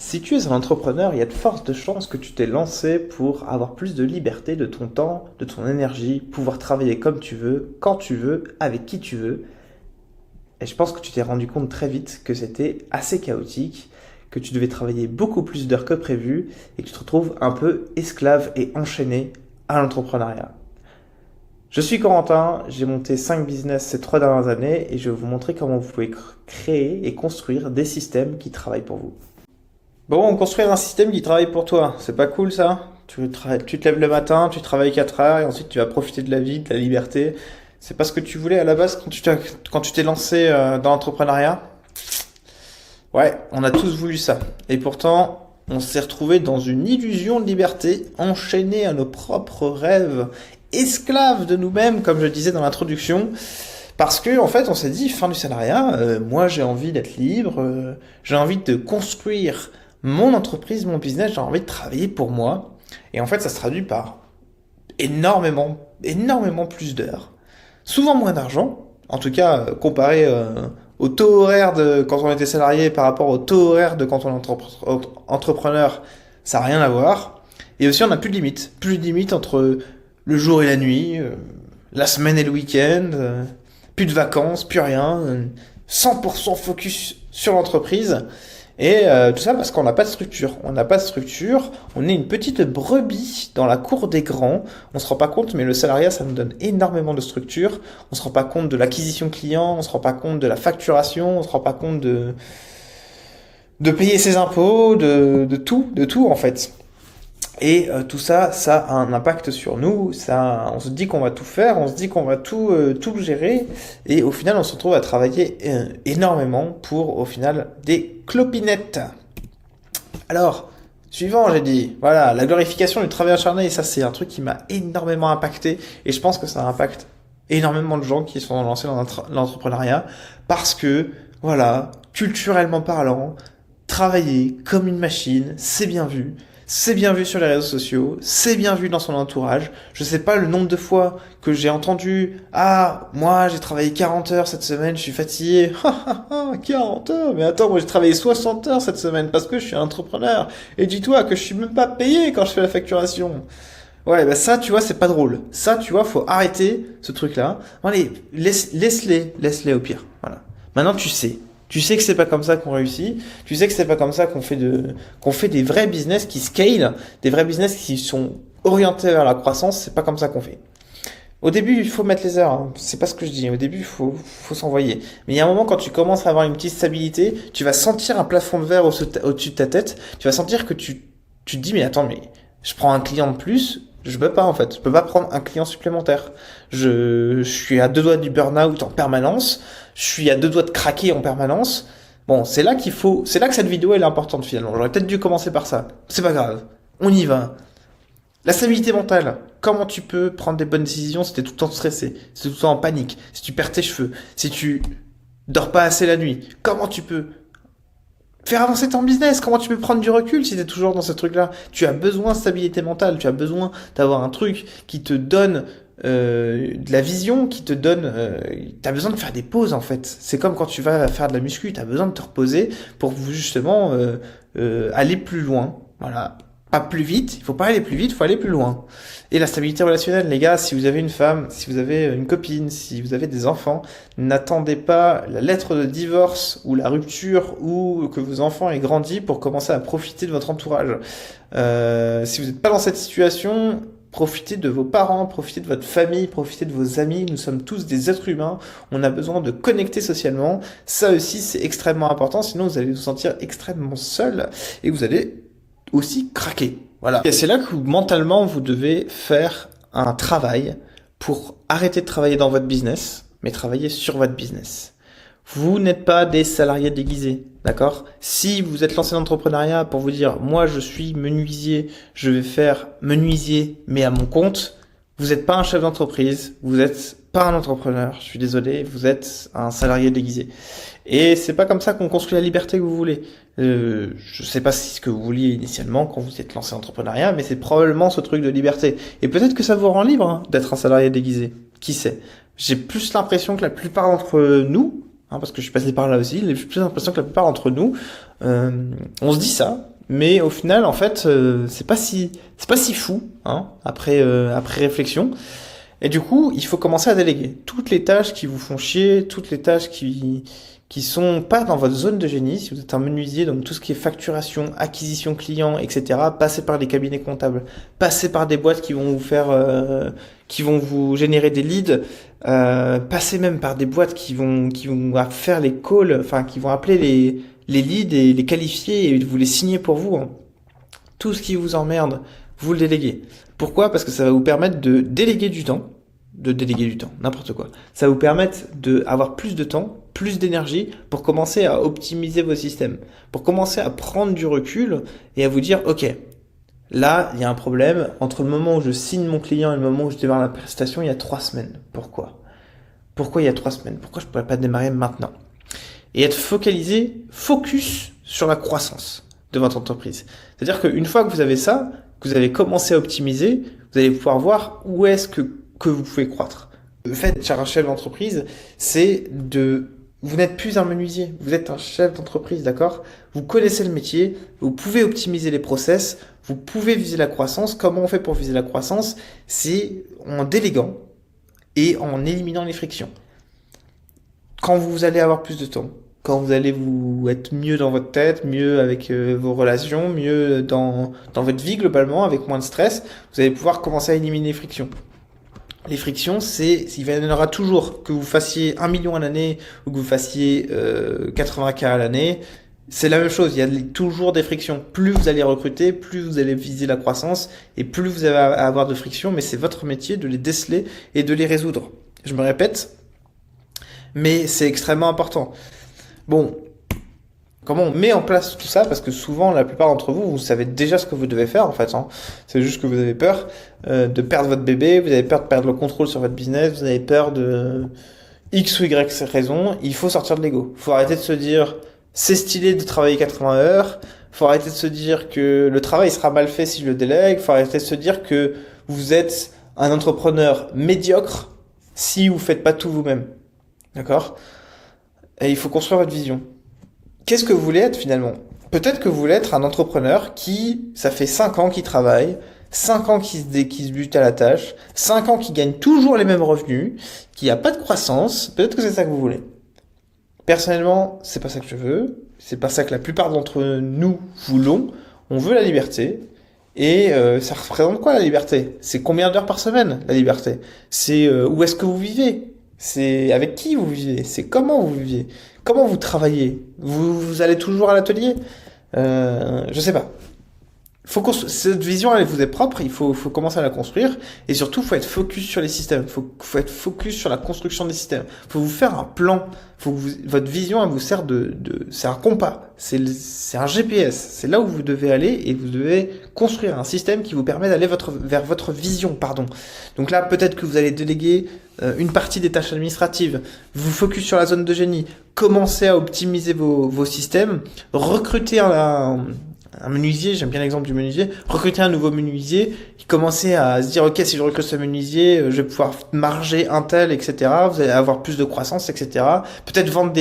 Si tu es un entrepreneur, il y a de fortes chances que tu t'es lancé pour avoir plus de liberté de ton temps, de ton énergie, pouvoir travailler comme tu veux, quand tu veux, avec qui tu veux. Et je pense que tu t'es rendu compte très vite que c'était assez chaotique, que tu devais travailler beaucoup plus d'heures que prévu et que tu te retrouves un peu esclave et enchaîné à l'entrepreneuriat. Je suis Corentin, j'ai monté 5 business ces 3 dernières années et je vais vous montrer comment vous pouvez créer et construire des systèmes qui travaillent pour vous. Bon, construire un système qui travaille pour toi, c'est pas cool ça? Tu te lèves le matin, tu travailles 4 heures et ensuite tu vas profiter de la vie, de la liberté. C'est pas ce que tu voulais à la base quand tu t'es lancé dans l'entrepreneuriat? Ouais, on a tous voulu ça. Et pourtant, on s'est retrouvé dans une illusion de liberté, enchaîné à nos propres rêves, esclaves de nous-mêmes, comme je disais dans l'introduction. Parce que, en fait, on s'est dit, fin du salariat, moi j'ai envie d'être libre, j'ai envie de construire mon entreprise, mon business, j'ai envie de travailler pour moi. Et en fait, ça se traduit par énormément plus d'heures, souvent moins d'argent, en tout cas comparé au taux horaire de quand on était salarié par rapport au taux horaire de quand on est entrepreneur, ça n'a rien à voir. Et aussi, on n'a plus de limite. Plus de limite entre le jour et la nuit, la semaine et le week-end, plus de vacances, plus rien, 100% focus sur l'entreprise. Et tout ça parce qu'on n'a pas de structure. On n'a pas de structure, on est une petite brebis dans la cour des grands. On se rend pas compte, mais le salariat, ça nous donne énormément de structure. On se rend pas compte de l'acquisition client, on se rend pas compte de la facturation, on se rend pas compte de payer ses impôts, de tout en fait. Et tout ça, ça a un impact sur nous. Ça, on se dit qu'on va tout faire, on se dit qu'on va tout gérer, et au final, on se retrouve à travailler énormément pour, au final, des clopinettes. Alors, suivant, j'ai dit, voilà, la glorification du travail acharné, et ça, c'est un truc qui m'a énormément impacté, et je pense que ça impacte énormément de gens qui sont lancés dans l'entrepreneuriat, parce que, voilà, culturellement parlant, travailler comme une machine, c'est bien vu. C'est bien vu sur les réseaux sociaux, c'est bien vu dans son entourage. Je sais pas le nombre de fois que j'ai entendu « moi j'ai travaillé 40 heures cette semaine, je suis fatigué. » 40 heures? Mais attends, moi j'ai travaillé 60 heures cette semaine parce que je suis un entrepreneur. Et dis-toi que je suis même pas payé quand je fais la facturation. Ouais, bah ça, tu vois, c'est pas drôle. Ça, tu vois, faut arrêter ce truc-là. Allez, laisse-les au pire. Voilà. Maintenant, tu sais. Tu sais que c'est pas comme ça qu'on réussit. Tu sais que c'est pas comme ça qu'on fait des vrais business qui scale, des vrais business qui sont orientés vers la croissance. C'est pas comme ça qu'on fait. Au début, il faut mettre les heures. Hein. C'est pas ce que je dis. Au début, faut s'envoyer. Mais il y a un moment, quand tu commences à avoir une petite stabilité, tu vas sentir un plafond de verre au-dessus de ta tête. Tu vas sentir que tu te dis, mais attends, mais je prends un client de plus. Je peux pas, en fait. Je peux pas prendre un client supplémentaire. Je suis à 2 doigts du burn-out en permanence. Je suis à 2 doigts de craquer en permanence. Bon, c'est là que cette vidéo elle est importante finalement. J'aurais peut-être dû commencer par ça. C'est pas grave. On y va. La stabilité mentale. Comment tu peux prendre des bonnes décisions si t'es tout le temps stressé, si t'es tout le temps en panique, si tu perds tes cheveux, si tu dors pas assez la nuit. Comment tu peux faire avancer ton business? Comment tu peux prendre du recul si t'es toujours dans ce truc-là? Tu as besoin de stabilité mentale, tu as besoin d'avoir un truc qui te donne de la vision, qui te donne... t'as besoin de faire des pauses en fait. C'est comme quand tu vas faire de la muscu, t'as besoin de te reposer pour justement aller plus loin. Voilà. Pas plus vite, il faut pas aller plus vite, il faut aller plus loin. Et la stabilité relationnelle, les gars, si vous avez une femme, si vous avez une copine, si vous avez des enfants, n'attendez pas la lettre de divorce ou la rupture ou que vos enfants aient grandi pour commencer à profiter de votre entourage. Si vous n'êtes pas dans cette situation, profitez de vos parents, profitez de votre famille, profitez de vos amis. Nous sommes tous des êtres humains. On a besoin de connecter socialement. Ça aussi, c'est extrêmement important. Sinon, vous allez vous sentir extrêmement seul et vous allez aussi craquer. Voilà. Et c'est là que mentalement, vous devez faire un travail pour arrêter de travailler dans votre business, mais travailler sur votre business. Vous n'êtes pas des salariés déguisés, d'accord? Si vous êtes lancé dans l'entrepreneuriat pour vous dire, moi je suis menuisier, je vais faire menuisier, mais à mon compte, vous n'êtes pas un chef d'entreprise, vous n'êtes pas un entrepreneur, je suis désolé, vous êtes un salarié déguisé. Et c'est pas comme ça qu'on construit la liberté que vous voulez. Je sais pas si ce que vous vouliez initialement quand vous êtes lancé en entrepreneuriat, mais c'est probablement ce truc de liberté. Et peut-être que ça vous rend libre d'être un salarié déguisé. Qui sait? J'ai plus l'impression que la plupart d'entre nous, hein, parce que je suis passé par là aussi. J'ai plus l'impression que la plupart d'entre nous, on se dit ça, mais au final, en fait, c'est pas si fou, hein, après réflexion. Et du coup, il faut commencer à déléguer toutes les tâches qui vous font chier, toutes les tâches qui sont pas dans votre zone de génie. Si vous êtes un menuisier, donc tout ce qui est facturation, acquisition client, etc., passez par des cabinets comptables, passez par des boîtes qui vont vous faire, qui vont vous générer des leads, passez même par des boîtes qui vont faire les calls, enfin, qui vont appeler les leads et les qualifier et vous les signer pour vous, hein. Tout ce qui vous emmerde, vous le déléguez. Pourquoi? Parce que ça va vous permettre de déléguer du temps, n'importe quoi. Ça va vous permettre d'avoir plus de temps, plus d'énergie pour commencer à optimiser vos systèmes, pour commencer à prendre du recul et à vous dire, ok, là, il y a un problème. Entre le moment où je signe mon client et le moment où je démarre la prestation, il y a 3 semaines. Pourquoi? Pourquoi il y a 3 semaines? Pourquoi je ne pourrais pas démarrer maintenant? Et être focus sur la croissance de votre entreprise. C'est-à-dire qu'une fois que vous avez ça, que vous avez commencé à optimiser, vous allez pouvoir voir où est-ce que vous pouvez croître. Le fait, cher chef d'entreprise, vous n'êtes plus un menuisier, vous êtes un chef d'entreprise, d'accord? Vous connaissez le métier, vous pouvez optimiser les process, vous pouvez viser la croissance. Comment on fait pour viser la croissance? C'est en déléguant et en éliminant les frictions. Quand vous allez avoir plus de temps, quand vous allez vous être mieux dans votre tête, mieux avec vos relations, mieux dans votre vie globalement, avec moins de stress, vous allez pouvoir commencer à éliminer les frictions. Les frictions, il y en aura toujours, que vous fassiez 1 million à l'année ou que vous fassiez 80K à l'année, c'est la même chose, il y a toujours des frictions. Plus vous allez recruter, plus vous allez viser la croissance et plus vous allez avoir de frictions, mais c'est votre métier de les déceler et de les résoudre. Je me répète, mais c'est extrêmement important. Bon, comment on met en place tout ça? Parce que souvent, la plupart d'entre vous, vous savez déjà ce que vous devez faire en fait, hein. C'est juste que vous avez peur de perdre votre bébé, vous avez peur de perdre le contrôle sur votre business, vous avez peur de X ou Y raison. Il faut sortir de l'ego. Il faut arrêter de se dire c'est stylé de travailler 80 heures. Il faut arrêter de se dire que le travail sera mal fait si je le délègue. Il faut arrêter de se dire que vous êtes un entrepreneur médiocre si vous faites pas tout vous-même. D'accord? Et il faut construire votre vision. Qu'est-ce que vous voulez être finalement? Peut-être que vous voulez être un entrepreneur ça fait 5 ans qu'il travaille, 5 ans qu'il se bute à la tâche, 5 ans qu'il gagne toujours les mêmes revenus, qu'il n'y a pas de croissance. Peut-être que c'est ça que vous voulez. Personnellement, c'est pas ça que je veux. C'est pas ça que la plupart d'entre nous voulons. On veut la liberté. Et ça représente quoi la liberté? C'est combien d'heures par semaine la liberté? C'est où est-ce que vous vivez? C'est avec qui vous vivez? C'est comment vous vivez? Comment vous travaillez? Vous allez toujours à l'atelier? Je sais pas. Cette vision, elle vous est propre, il faut commencer à la construire. Et surtout, faut être focus sur les systèmes. Faut être focus sur la construction des systèmes. Faut vous faire un plan. Votre vision, elle vous sert c'est un compas. C'est un GPS. C'est là où vous devez aller et vous devez construire un système qui vous permet d'aller vers votre vision, pardon. Donc là, peut-être que vous allez déléguer une partie des tâches administratives, vous focus sur la zone de génie, commencez à optimiser vos systèmes, recruter un menuisier, j'aime bien l'exemple du menuisier, recruter un nouveau menuisier, qui commençait à se dire, ok, si je recrute ce menuisier, je vais pouvoir marger un tel, etc. Vous allez avoir plus de croissance, etc. Peut-être vendre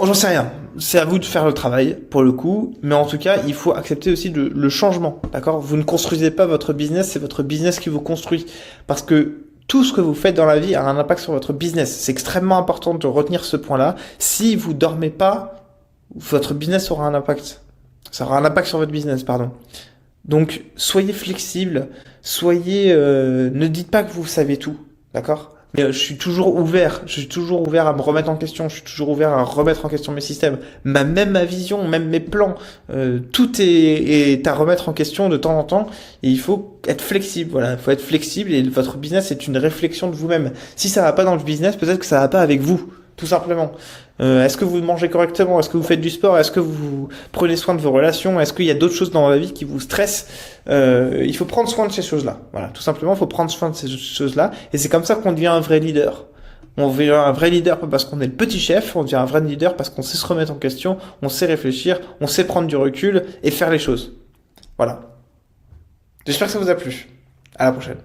j'en sais rien. C'est à vous de faire le travail, pour le coup. Mais en tout cas, il faut accepter aussi le changement, d'accord? Vous ne construisez pas votre business, c'est votre business qui vous construit. Parce que tout ce que vous faites dans la vie a un impact sur votre business. C'est extrêmement important de retenir ce point-là. Si vous dormez pas, votre business aura un impact. Ça aura un impact sur votre business, pardon. Donc, soyez flexible, ne dites pas que vous savez tout, d'accord? Mais je suis toujours ouvert à me remettre en question, je suis toujours ouvert à remettre en question mes systèmes, même ma vision, même mes plans, tout est à remettre en question de temps en temps, et il faut être flexible, voilà, il faut être flexible, et votre business est une réflexion de vous-même. Si ça va pas dans le business, peut-être que ça va pas avec vous. Tout simplement. Est-ce que vous mangez correctement? Est-ce que vous faites du sport? Est-ce que vous prenez soin de vos relations? Est-ce qu'il y a d'autres choses dans la vie qui vous stressent? Il faut prendre soin de ces choses-là. Voilà, tout simplement, il faut prendre soin de ces choses-là. Et c'est comme ça qu'on devient un vrai leader. On devient un vrai leader pas parce qu'on est le petit chef, on devient un vrai leader parce qu'on sait se remettre en question, on sait réfléchir, on sait prendre du recul et faire les choses. Voilà. J'espère que ça vous a plu. À la prochaine.